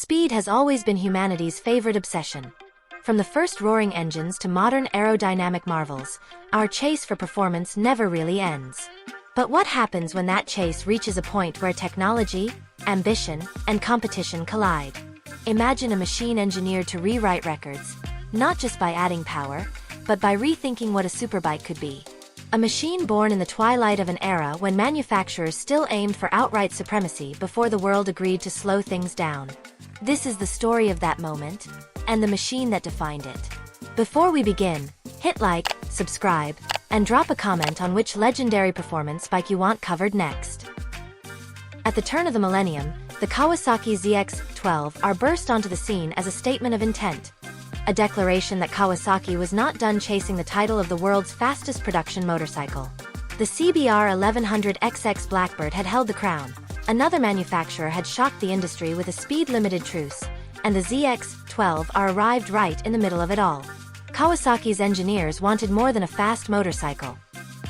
Speed has always been humanity's favorite obsession. From the first roaring engines to modern aerodynamic marvels, our chase for performance never really ends. But what happens when that chase reaches a point where technology, ambition, and competition collide? Imagine a machine engineered to rewrite records, not just by adding power, but by rethinking what a superbike could be. A machine born in the twilight of an era when manufacturers still aimed for outright supremacy before the world agreed to slow things down. This is the story of that moment, and the machine that defined it. Before we begin, hit like, subscribe, and drop a comment on which legendary performance bike you want covered next. At the turn of the millennium, the Kawasaki ZX-12R burst onto the scene as a statement of intent. A declaration that Kawasaki was not done chasing the title of the world's fastest production motorcycle. The CBR 1100XX Blackbird had held the crown. Another manufacturer had shocked the industry with a speed-limited truce, and the ZX-12R arrived right in the middle of it all. Kawasaki's engineers wanted more than a fast motorcycle.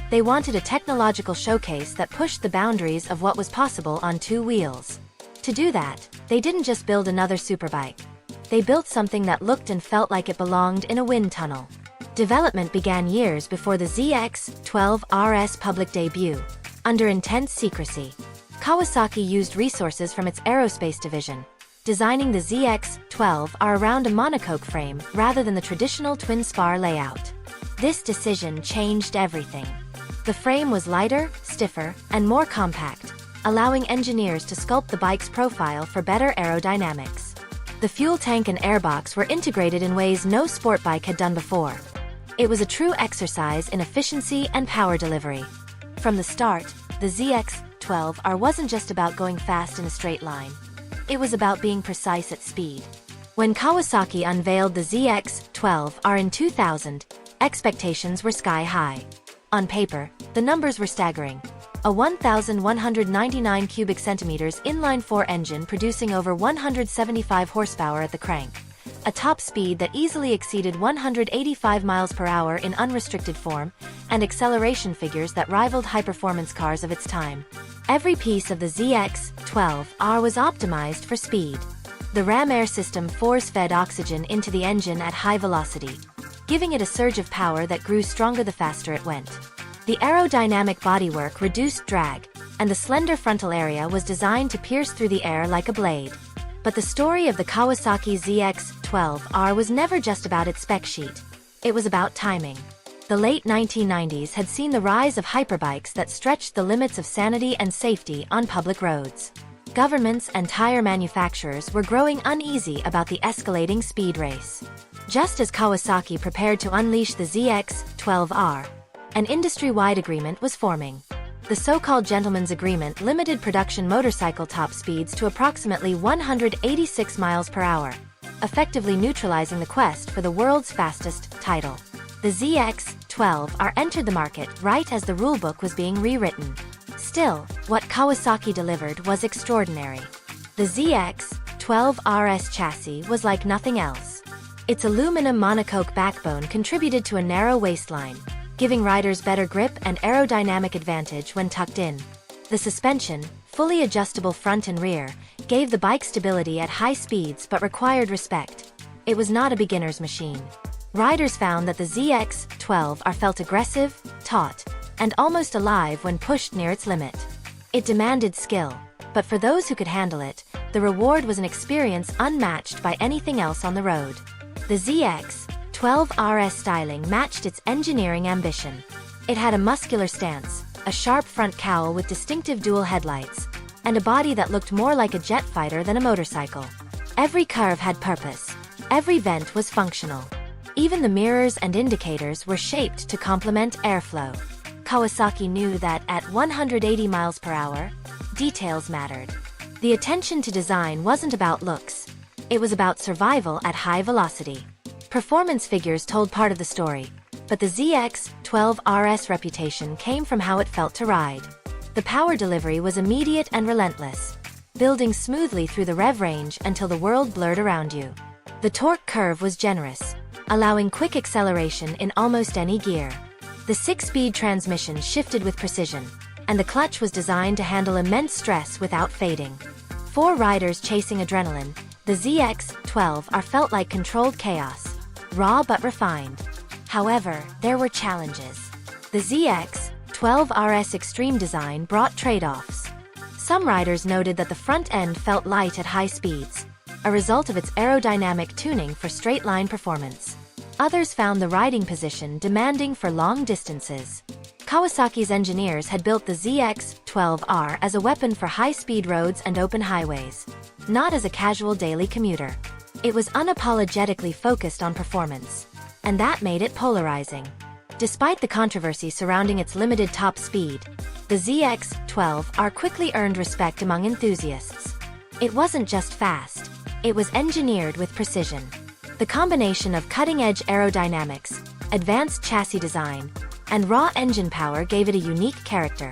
They wanted a technological showcase that pushed the boundaries of what was possible on two wheels. To do that, they didn't just build another superbike. They built something that looked and felt like it belonged in a wind tunnel. Development began years before the ZX-12R's public debut, under intense secrecy. Kawasaki used resources from its aerospace division, designing the ZX-12R around a monocoque frame rather than the traditional twin-spar layout. This decision changed everything. The frame was lighter, stiffer, and more compact, allowing engineers to sculpt the bike's profile for better aerodynamics. The fuel tank and airbox were integrated in ways no sport bike had done before. It was a true exercise in efficiency and power delivery. From the start, the ZX-12R wasn't just about going fast in a straight line. It was about being precise at speed. When Kawasaki unveiled the ZX-12R in 2000, expectations were sky high. On paper, the numbers were staggering. A 1,199 cubic centimeters inline-4 engine producing over 175 horsepower at the crank. A top speed that easily exceeded 185 miles per hour in unrestricted form, and acceleration figures that rivaled high-performance cars of its time. Every piece of the ZX-12R was optimized for speed. The ram air system force-fed oxygen into the engine at high velocity, giving it a surge of power that grew stronger the faster it went. The aerodynamic bodywork reduced drag, and the slender frontal area was designed to pierce through the air like a blade. But the story of the Kawasaki ZX-12R was never just about its spec sheet. It was about timing. The late 1990s had seen the rise of hyperbikes that stretched the limits of sanity and safety on public roads. Governments and tire manufacturers were growing uneasy about the escalating speed race. Just as Kawasaki prepared to unleash the ZX-12R, an industry-wide agreement was forming. The so-called Gentleman's Agreement limited production motorcycle top speeds to approximately 186 miles per hour, effectively neutralizing the quest for the world's fastest title. The ZX-12R entered the market right as the rulebook was being rewritten. Still, what Kawasaki delivered was extraordinary. The ZX-12R's chassis was like nothing else. Its aluminum monocoque backbone contributed to a narrow waistline, giving riders better grip and aerodynamic advantage when tucked in. The suspension, fully adjustable front and rear, gave the bike stability at high speeds but required respect. It was not a beginner's machine. Riders found that the ZX-12R felt aggressive, taut, and almost alive when pushed near its limit. It demanded skill, but for those who could handle it, the reward was an experience unmatched by anything else on the road. The ZX-12R's styling matched its engineering ambition. It had a muscular stance, a sharp front cowl with distinctive dual headlights, and a body that looked more like a jet fighter than a motorcycle. Every curve had purpose. Every vent was functional. Even the mirrors and indicators were shaped to complement airflow. Kawasaki knew that at 180 miles per hour, details mattered. The attention to design wasn't about looks. It was about survival at high velocity. Performance figures told part of the story, but the ZX-12R's reputation came from how it felt to ride. The power delivery was immediate and relentless, building smoothly through the rev range until the world blurred around you. The torque curve was generous, allowing quick acceleration in almost any gear. The 6-speed transmission shifted with precision, and the clutch was designed to handle immense stress without fading. For riders chasing adrenaline, The ZX-12R felt like controlled chaos, raw but refined. However, there were challenges. The ZX-12R's extreme design brought trade-offs. Some riders noted that the front end felt light at high speeds, a result of its aerodynamic tuning for straight-line performance. Others found the riding position demanding for long distances. Kawasaki's engineers had built the ZX-12R as a weapon for high-speed roads and open highways, not as a casual daily commuter. It was unapologetically focused on performance, and that made it polarizing. Despite the controversy surrounding its limited top speed, the ZX-12R quickly earned respect among enthusiasts. It wasn't just fast, it was engineered with precision. The combination of cutting-edge aerodynamics, advanced chassis design, and raw engine power gave it a unique character.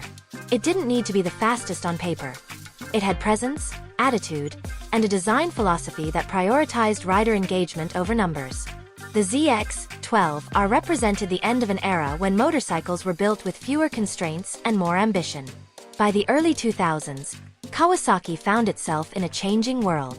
It didn't need to be the fastest on paper. It had presence, attitude, and a design philosophy that prioritized rider engagement over numbers. The ZX-12R represented the end of an era when motorcycles were built with fewer constraints and more ambition. By the early 2000s, Kawasaki found itself in a changing world.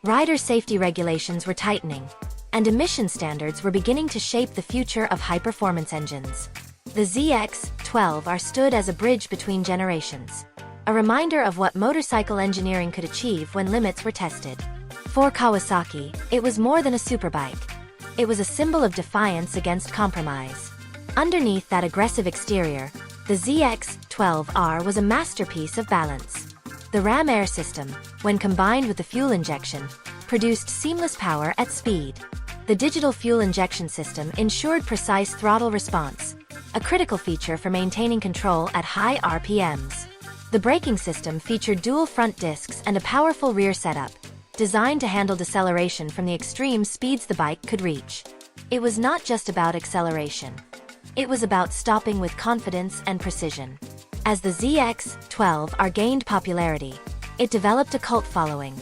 Rider safety regulations were tightening, and emission standards were beginning to shape the future of high-performance engines. The ZX-12R stood as a bridge between generations, a reminder of what motorcycle engineering could achieve when limits were tested. For Kawasaki, it was more than a superbike. It was a symbol of defiance against compromise. Underneath that aggressive exterior, the ZX-12R was a masterpiece of balance. The ram air system, when combined with the fuel injection, produced seamless power at speed. The digital fuel injection system ensured precise throttle response, a critical feature for maintaining control at high RPMs. The braking system featured dual front discs and a powerful rear setup, designed to handle deceleration from the extreme speeds the bike could reach. It was not just about acceleration. It was about stopping with confidence and precision. As the ZX-12R gained popularity, it developed a cult following.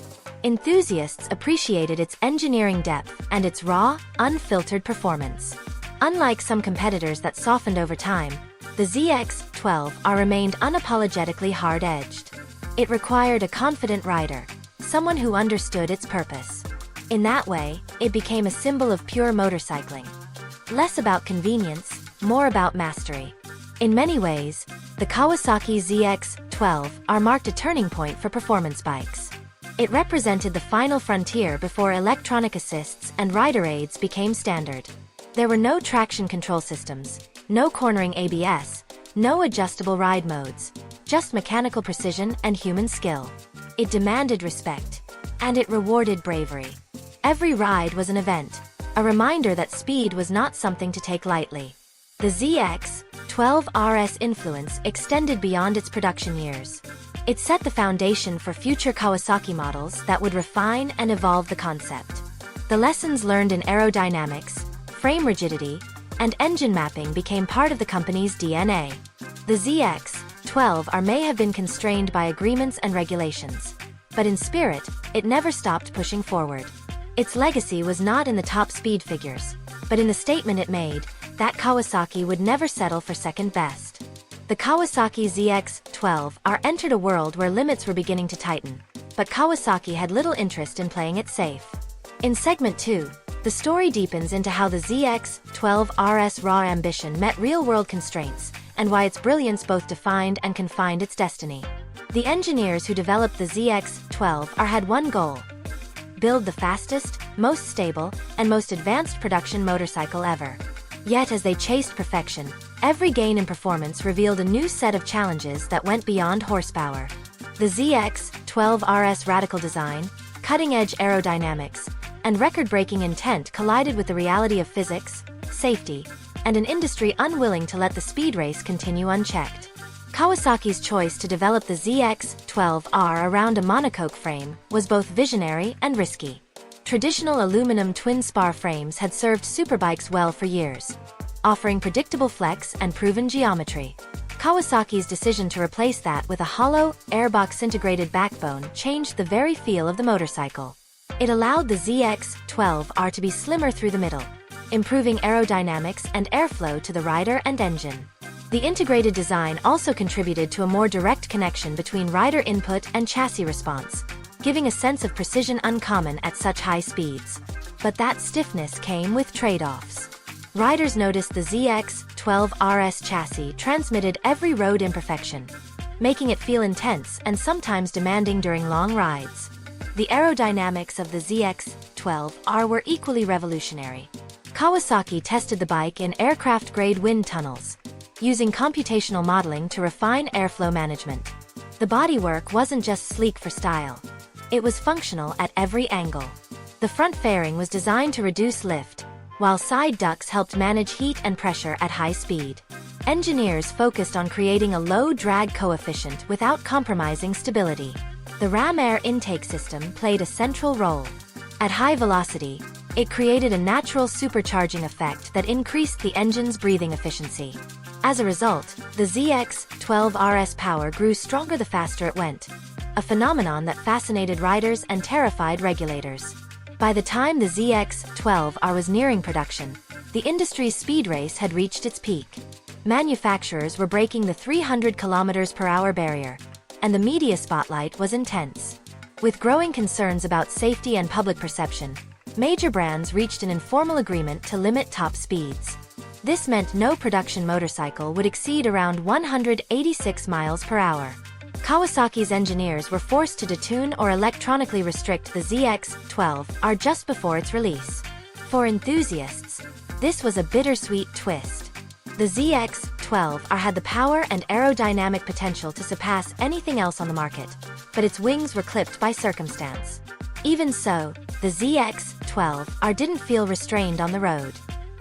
Enthusiasts appreciated its engineering depth and its raw, unfiltered performance. Unlike some competitors that softened over time, the ZX-12R remained unapologetically hard-edged. It required a confident rider, someone who understood its purpose. In that way, it became a symbol of pure motorcycling. Less about convenience, more about mastery. In many ways, the Kawasaki ZX-12R marked a turning point for performance bikes. It represented the final frontier before electronic assists and rider aids became standard. There were no traction control systems, no cornering ABS, no adjustable ride modes, just mechanical precision and human skill. It demanded respect, and it rewarded bravery. Every ride was an event, a reminder that speed was not something to take lightly. The ZX-12R's influence extended beyond its production years. It set the foundation for future Kawasaki models that would refine and evolve the concept. The lessons learned in aerodynamics, frame rigidity, and engine mapping became part of the company's DNA. The ZX-12R may have been constrained by agreements and regulations, but in spirit, it never stopped pushing forward. Its legacy was not in the top speed figures, but in the statement it made, that Kawasaki would never settle for second best. The Kawasaki ZX-12R entered a world where limits were beginning to tighten, but Kawasaki had little interest in playing it safe. In segment 2, the story deepens into how the ZX-12R's raw ambition met real-world constraints, and why its brilliance both defined and confined its destiny. The engineers who developed the ZX-12R had one goal: build the fastest, most stable, and most advanced production motorcycle ever. Yet as they chased perfection, every gain in performance revealed a new set of challenges that went beyond horsepower. The ZX-12R's radical design, cutting-edge aerodynamics, and record-breaking intent collided with the reality of physics, safety, and an industry unwilling to let the speed race continue unchecked. Kawasaki's choice to develop the ZX-12R around a monocoque frame was both visionary and risky. Traditional aluminum twin-spar frames had served superbikes well for years, offering predictable flex and proven geometry. Kawasaki's decision to replace that with a hollow, airbox-integrated backbone changed the very feel of the motorcycle. It allowed the ZX-12R to be slimmer through the middle, improving aerodynamics and airflow to the rider and engine. The integrated design also contributed to a more direct connection between rider input and chassis response, giving a sense of precision uncommon at such high speeds. But that stiffness came with trade-offs. Riders noticed the ZX-12R's chassis transmitted every road imperfection, making it feel intense and sometimes demanding during long rides. The aerodynamics of the ZX-12R were equally revolutionary. Kawasaki tested the bike in aircraft-grade wind tunnels, using computational modeling to refine airflow management. The bodywork wasn't just sleek for style. It was functional at every angle. The front fairing was designed to reduce lift, while side ducts helped manage heat and pressure at high speed. Engineers focused on creating a low drag coefficient without compromising stability. The ram air intake system played a central role. At high velocity, it created a natural supercharging effect that increased the engine's breathing efficiency. As a result, the ZX-12R's power grew stronger the faster it went, a phenomenon that fascinated riders and terrified regulators. By the time the ZX-12R was nearing production, the industry's speed race had reached its peak. Manufacturers were breaking the 300 km/h barrier, and the media spotlight was intense. With growing concerns about safety and public perception, major brands reached an informal agreement to limit top speeds. This meant no production motorcycle would exceed around 186 mph. Kawasaki's engineers were forced to detune or electronically restrict the ZX-12R just before its release. For enthusiasts, this was a bittersweet twist. The ZX-12R had the power and aerodynamic potential to surpass anything else on the market, but its wings were clipped by circumstance. Even so, the ZX-12R didn't feel restrained on the road.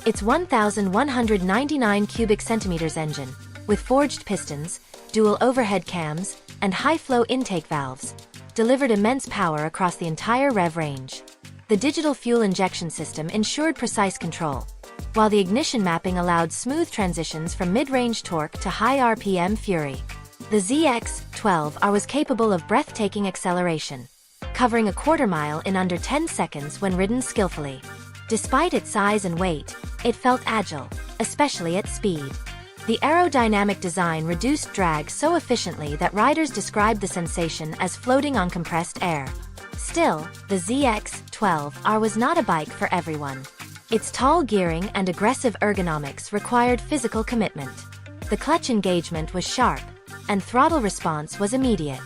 Its 1,199 cubic centimeters engine, with forged pistons, dual overhead cams, and high-flow intake valves, delivered immense power across the entire rev range. The digital fuel injection system ensured precise control, while the ignition mapping allowed smooth transitions from mid-range torque to high RPM fury. The ZX-12R was capable of breathtaking acceleration, covering a quarter-mile in under 10 seconds when ridden skillfully. Despite its size and weight, it felt agile, especially at speed. The aerodynamic design reduced drag so efficiently that riders described the sensation as floating on compressed air. Still, the ZX-12R was not a bike for everyone. Its tall gearing and aggressive ergonomics required physical commitment. The clutch engagement was sharp, and throttle response was immediate.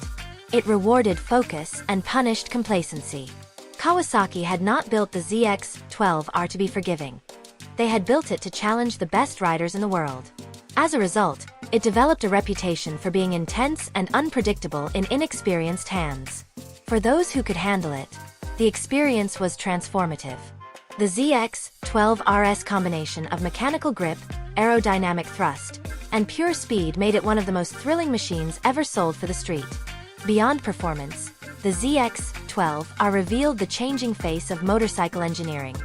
It rewarded focus and punished complacency. Kawasaki had not built the ZX-12R to be forgiving. They had built it to challenge the best riders in the world. As a result, it developed a reputation for being intense and unpredictable in inexperienced hands. For those who could handle it, the experience was transformative. The ZX-12R's combination of mechanical grip, aerodynamic thrust, and pure speed made it one of the most thrilling machines ever sold for the street. Beyond performance, the ZX-12R revealed the changing face of motorcycle engineering.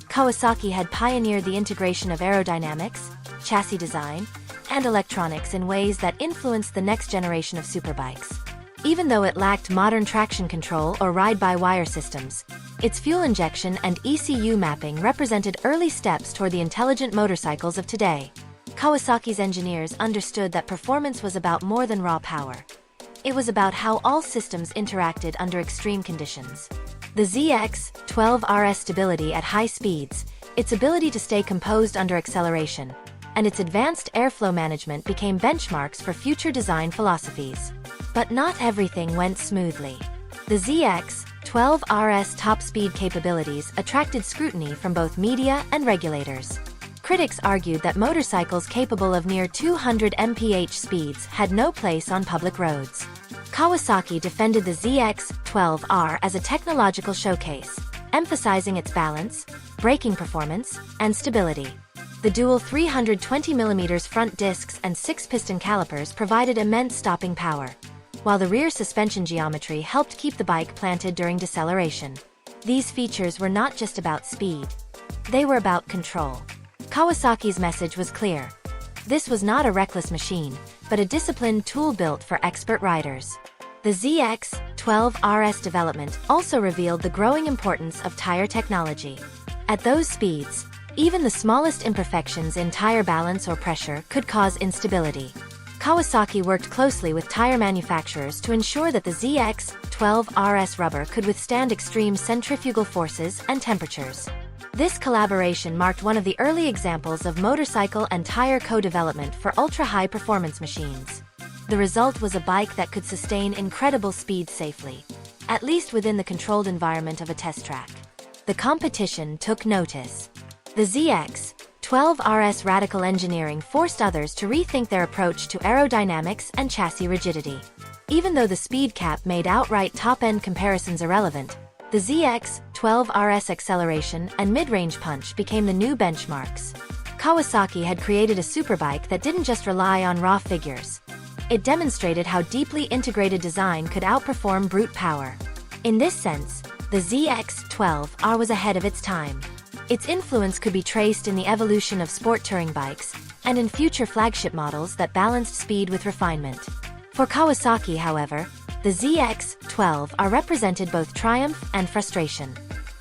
Kawasaki had pioneered the integration of aerodynamics, chassis design, and electronics in ways that influenced the next generation of superbikes. Even though it lacked modern traction control or ride-by-wire systems, its fuel injection and ECU mapping represented early steps toward the intelligent motorcycles of today. Kawasaki's engineers understood that performance was about more than raw power. It was about how all systems interacted under extreme conditions. The ZX-12R's stability at high speeds, its ability to stay composed under acceleration, and its advanced airflow management became benchmarks for future design philosophies. But not everything went smoothly. The ZX-12R's top speed capabilities attracted scrutiny from both media and regulators. Critics argued that motorcycles capable of near 200 mph speeds had no place on public roads. Kawasaki defended the ZX-12R as a technological showcase, emphasizing its balance, braking performance, and stability. The dual 320mm front discs and 6-piston calipers provided immense stopping power, while the rear suspension geometry helped keep the bike planted during deceleration. These features were not just about speed. They were about control. Kawasaki's message was clear. This was not a reckless machine, but a disciplined tool built for expert riders. The ZX-12R's development also revealed the growing importance of tire technology. At those speeds, even the smallest imperfections in tire balance or pressure could cause instability. Kawasaki worked closely with tire manufacturers to ensure that the ZX-12R's rubber could withstand extreme centrifugal forces and temperatures. This collaboration marked one of the early examples of motorcycle and tire co-development for ultra-high performance machines. The result was a bike that could sustain incredible speed safely, at least within the controlled environment of a test track. The competition took notice. The ZX-12R's radical engineering forced others to rethink their approach to aerodynamics and chassis rigidity. Even though the speed cap made outright top-end comparisons irrelevant, the ZX-12R's acceleration and mid-range punch became the new benchmarks. Kawasaki had created a superbike that didn't just rely on raw figures. It demonstrated how deeply integrated design could outperform brute power. In this sense, the ZX-12R was ahead of its time. Its influence could be traced in the evolution of sport touring bikes, and in future flagship models that balanced speed with refinement. For Kawasaki, however, the ZX-12R represented both triumph and frustration.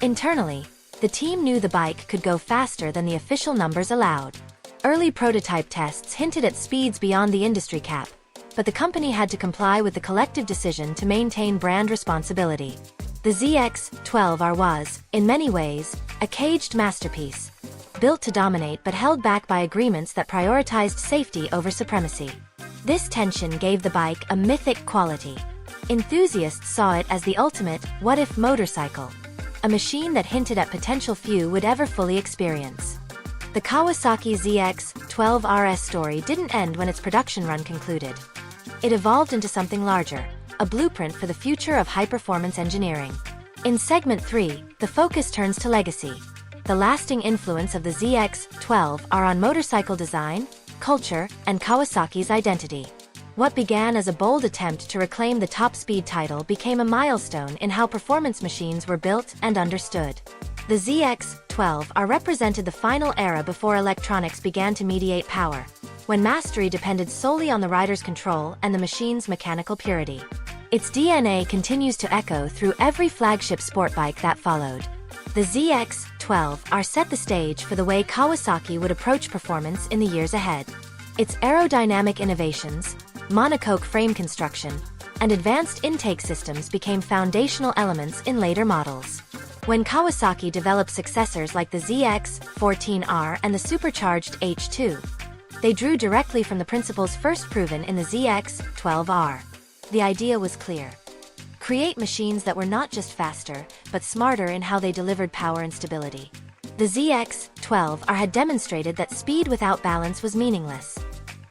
Internally, the team knew the bike could go faster than the official numbers allowed. Early prototype tests hinted at speeds beyond the industry cap, but the company had to comply with the collective decision to maintain brand responsibility. The ZX-12R was, in many ways, a caged masterpiece, built to dominate but held back by agreements that prioritized safety over supremacy. This tension gave the bike a mythic quality. Enthusiasts saw it as the ultimate what-if motorcycle, a machine that hinted at potential few would ever fully experience. The Kawasaki ZX-12R's story didn't end when its production run concluded. It evolved into something larger, a blueprint for the future of high-performance engineering. In Segment 3, the focus turns to legacy, the lasting influence of the ZX-12R on motorcycle design, culture, and Kawasaki's identity. What began as a bold attempt to reclaim the top speed title became a milestone in how performance machines were built and understood. The ZX-12R represented the final era before electronics began to mediate power, when mastery depended solely on the rider's control and the machine's mechanical purity. Its DNA continues to echo through every flagship sport bike that followed. The ZX-12R set the stage for the way Kawasaki would approach performance in the years ahead. Its aerodynamic innovations, monocoque frame construction, and advanced intake systems became foundational elements in later models. When Kawasaki developed successors like the ZX-14R and the supercharged H2, they drew directly from the principles first proven in the ZX-12R. The idea was clear. Create machines that were not just faster, but smarter in how they delivered power and stability. The ZX-12R had demonstrated that speed without balance was meaningless.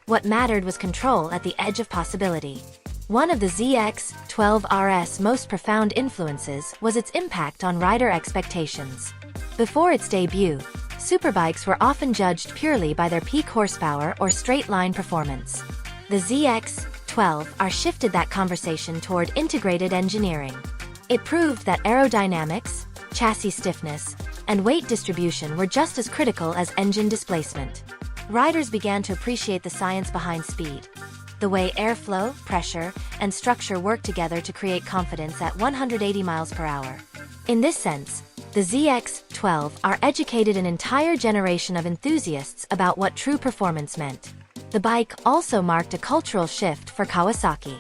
What mattered was control at the edge of possibility. One of the ZX-12R's most profound influences was its impact on rider expectations. Before its debut, superbikes were often judged purely by their peak horsepower or straight-line performance. The ZX-12R shifted that conversation toward integrated engineering. It proved that aerodynamics, chassis stiffness, and weight distribution were just as critical as engine displacement. Riders began to appreciate the science behind speed, the way airflow, pressure, and structure work together to create confidence at 180 miles per hour. In this sense, the ZX-12R educated an entire generation of enthusiasts about what true performance meant. The bike also marked a cultural shift for Kawasaki.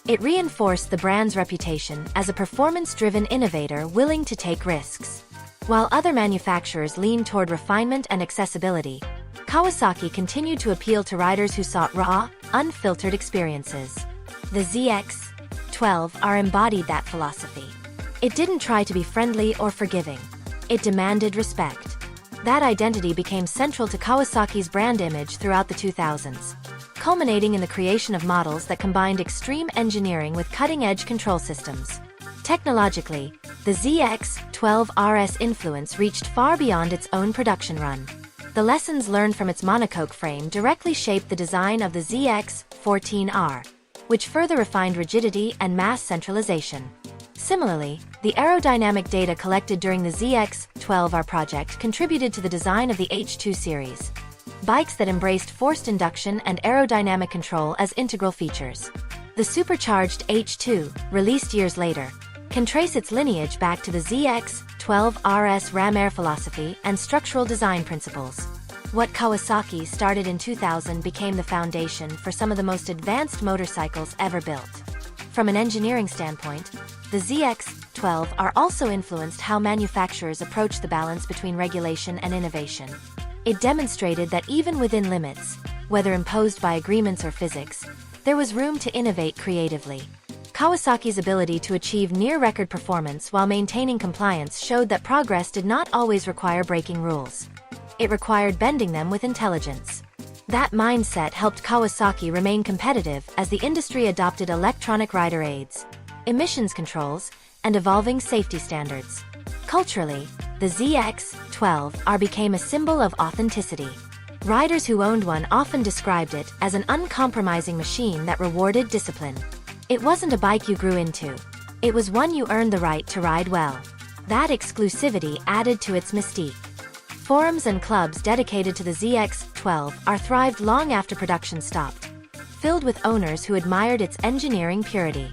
It reinforced the brand's reputation as a performance-driven innovator willing to take risks. While other manufacturers leaned toward refinement and accessibility, Kawasaki continued to appeal to riders who sought raw, unfiltered experiences. The ZX-12R embodied that philosophy. It didn't try to be friendly or forgiving. It demanded respect. That identity became central to Kawasaki's brand image throughout the 2000s, culminating in the creation of models that combined extreme engineering with cutting-edge control systems. Technologically, the ZX-12R's influence reached far beyond its own production run. The lessons learned from its monocoque frame directly shaped the design of the ZX-14R, which further refined rigidity and mass centralization. Similarly, the aerodynamic data collected during the ZX-12R project contributed to the design of the H2 series, bikes that embraced forced induction and aerodynamic control as integral features. The supercharged H2, released years later, can trace its lineage back to the ZX-12R's ram air philosophy and structural design principles. What Kawasaki started in 2000 became the foundation for some of the most advanced motorcycles ever built. From an engineering standpoint, the ZX-12R also influenced how manufacturers approach the balance between regulation and innovation. It demonstrated that even within limits, whether imposed by agreements or physics, there was room to innovate creatively. Kawasaki's ability to achieve near-record performance while maintaining compliance showed that progress did not always require breaking rules. It required bending them with intelligence. That mindset helped Kawasaki remain competitive as the industry adopted electronic rider aids, emissions controls, and evolving safety standards. Culturally, the ZX-12R became a symbol of authenticity. Riders who owned one often described it as an uncompromising machine that rewarded discipline. It wasn't a bike you grew into. It was one you earned the right to ride well. That exclusivity added to its mystique. Forums and clubs dedicated to the ZX-12R thrived long after production stopped, filled with owners who admired its engineering purity.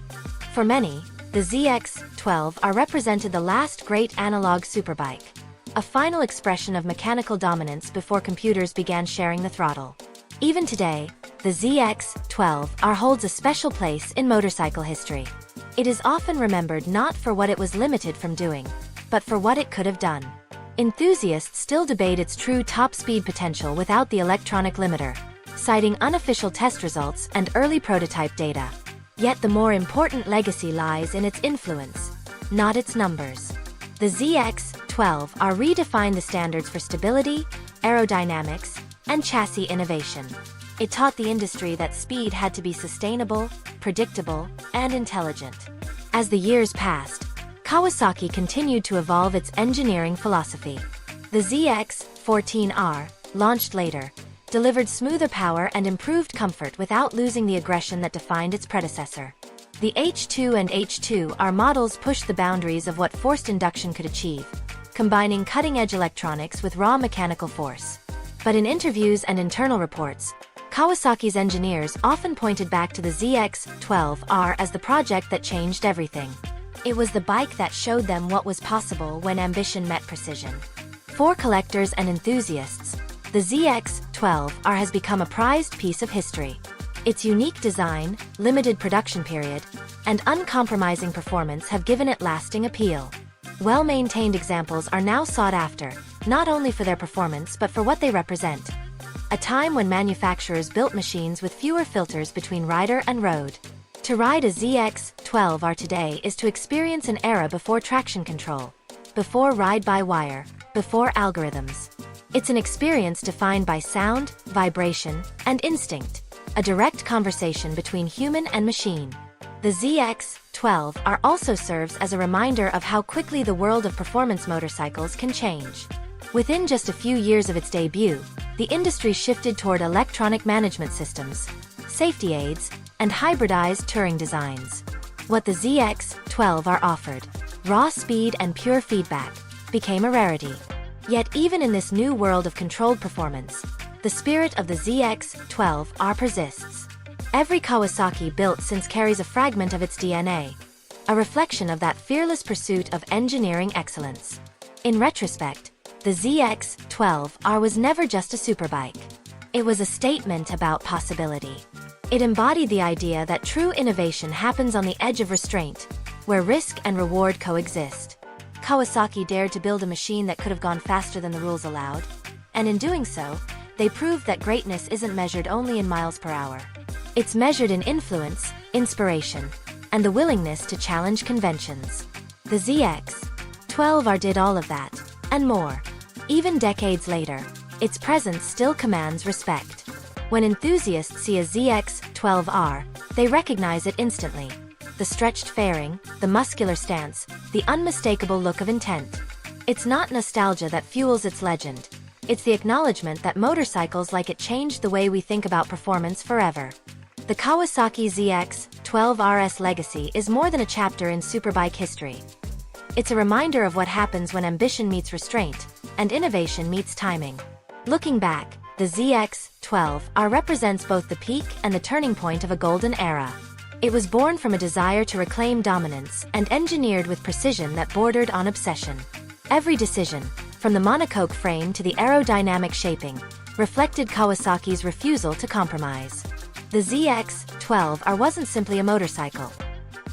For many, the ZX-12R represented the last great analog superbike, a final expression of mechanical dominance before computers began sharing the throttle. Even today, the ZX-12R holds a special place in motorcycle history. It is often remembered not for what it was limited from doing, but for what it could have done. Enthusiasts still debate its true top-speed potential without the electronic limiter, citing unofficial test results and early prototype data. Yet the more important legacy lies in its influence, not its numbers. The ZX-12R redefined the standards for stability, aerodynamics, and chassis innovation. It taught the industry that speed had to be sustainable, predictable, and intelligent. As the years passed, Kawasaki continued to evolve its engineering philosophy. The ZX-14R, launched later, delivered smoother power and improved comfort without losing the aggression that defined its predecessor. The H2 and H2R models pushed the boundaries of what forced induction could achieve, combining cutting-edge electronics with raw mechanical force. But in interviews and internal reports, Kawasaki's engineers often pointed back to the ZX-12R as the project that changed everything. It was the bike that showed them what was possible when ambition met precision. For collectors and enthusiasts, the ZX-12R has become a prized piece of history. Its unique design, limited production period, and uncompromising performance have given it lasting appeal. Well-maintained examples are now sought after, not only for their performance but for what they represent. A time when manufacturers built machines with fewer filters between rider and road. To ride a ZX-12R today is to experience an era before traction control, before ride-by-wire, before algorithms. It's an experience defined by sound, vibration, and instinct, a direct conversation between human and machine. The ZX-12R also serves as a reminder of how quickly the world of performance motorcycles can change. Within just a few years of its debut, the industry shifted toward electronic management systems, safety aids, and hybridized touring designs. What the ZX-12R offered, raw speed and pure feedback, became a rarity. Yet even in this new world of controlled performance, the spirit of the ZX-12R persists. Every Kawasaki built since carries a fragment of its DNA, a reflection of that fearless pursuit of engineering excellence. In retrospect, the ZX-12R was never just a superbike. It was a statement about possibility. It embodied the idea that true innovation happens on the edge of restraint, where risk and reward coexist. Kawasaki dared to build a machine that could have gone faster than the rules allowed, and in doing so, they proved that greatness isn't measured only in miles per hour. It's measured in influence, inspiration, and the willingness to challenge conventions. The ZX-12R did all of that, and more. Even decades later, its presence still commands respect. When enthusiasts see a ZX-12R, they recognize it instantly. The stretched fairing, the muscular stance, the unmistakable look of intent. It's not nostalgia that fuels its legend. It's the acknowledgement that motorcycles like it changed the way we think about performance forever. The Kawasaki ZX-12R's legacy is more than a chapter in superbike history. It's a reminder of what happens when ambition meets restraint, and innovation meets timing. Looking back, the ZX-12R represents both the peak and the turning point of a golden era. It was born from a desire to reclaim dominance and engineered with precision that bordered on obsession. Every decision, from the monocoque frame to the aerodynamic shaping, reflected Kawasaki's refusal to compromise. The ZX-12R wasn't simply a motorcycle.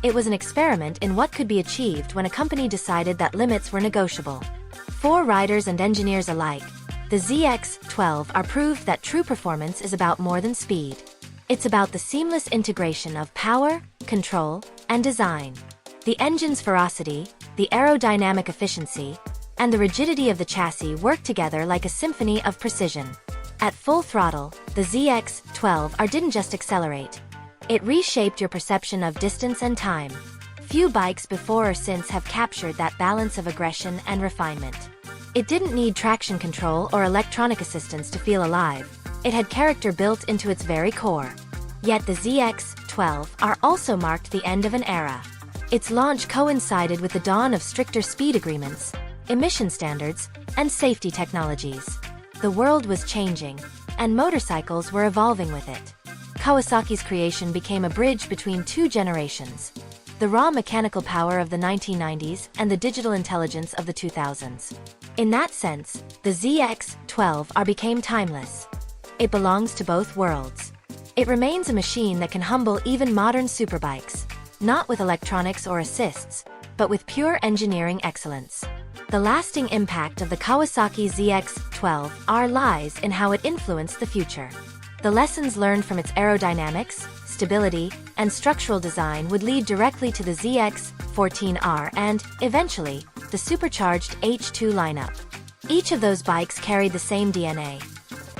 It was an experiment in what could be achieved when a company decided that limits were negotiable. For riders and engineers alike, the ZX-12R proved that true performance is about more than speed. It's about the seamless integration of power, control, and design. The engine's ferocity, the aerodynamic efficiency, and the rigidity of the chassis work together like a symphony of precision. At full throttle, the ZX-12R didn't just accelerate. It reshaped your perception of distance and time. Few bikes before or since have captured that balance of aggression and refinement. It didn't need traction control or electronic assistance to feel alive. It had character built into its very core. Yet the ZX-12R also marked the end of an era. Its launch coincided with the dawn of stricter speed agreements, emission standards, and safety technologies. The world was changing, and motorcycles were evolving with it. Kawasaki's creation became a bridge between two generations: the raw mechanical power of the 1990s and the digital intelligence of the 2000s. In that sense, the ZX-12R became timeless. It belongs to both worlds. It remains a machine that can humble even modern superbikes, not with electronics or assists, but with pure engineering excellence. The lasting impact of the Kawasaki ZX-12R lies in how it influenced the future. The lessons learned from its aerodynamics, stability, and structural design would lead directly to the ZX-14R and, eventually, the supercharged H2 lineup. Each of those bikes carried the same DNA: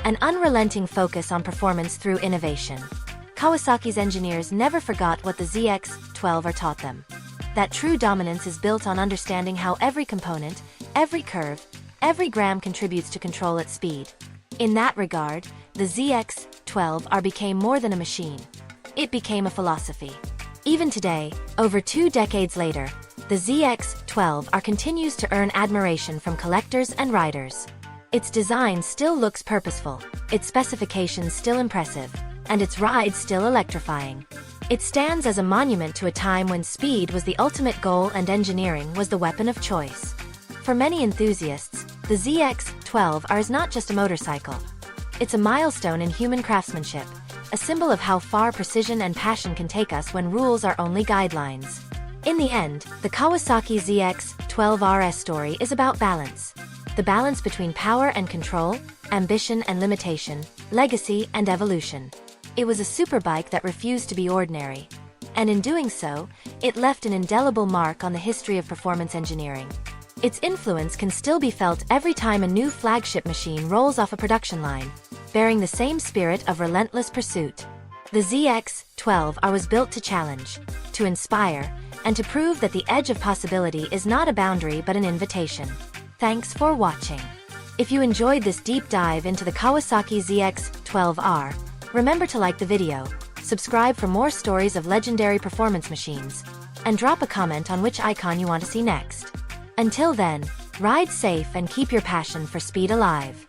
an unrelenting focus on performance through innovation. Kawasaki's engineers never forgot what the ZX-12R taught them: that true dominance is built on understanding how every component, every curve, every gram contributes to control at speed. In that regard, the ZX-12R became more than a machine. It became a philosophy. Even today, over 2 decades later, the ZX-12R continues to earn admiration from collectors and riders. Its design still looks purposeful, its specifications still impressive, and its rides still electrifying. It stands as a monument to a time when speed was the ultimate goal and engineering was the weapon of choice. For many enthusiasts, the ZX-12R is not just a motorcycle. It's a milestone in human craftsmanship, a symbol of how far precision and passion can take us when rules are only guidelines. In the end, the Kawasaki ZX-12R's story is about balance. The balance between power and control, ambition and limitation, legacy and evolution. It was a superbike that refused to be ordinary. And in doing so, it left an indelible mark on the history of performance engineering. Its influence can still be felt every time a new flagship machine rolls off a production line, bearing the same spirit of relentless pursuit. The ZX-12R was built to challenge, to inspire, and to prove that the edge of possibility is not a boundary but an invitation. Thanks for watching. If you enjoyed this deep dive into the Kawasaki ZX-12R, remember to like the video, subscribe for more stories of legendary performance machines, and drop a comment on which icon you want to see next. Until then, ride safe and keep your passion for speed alive.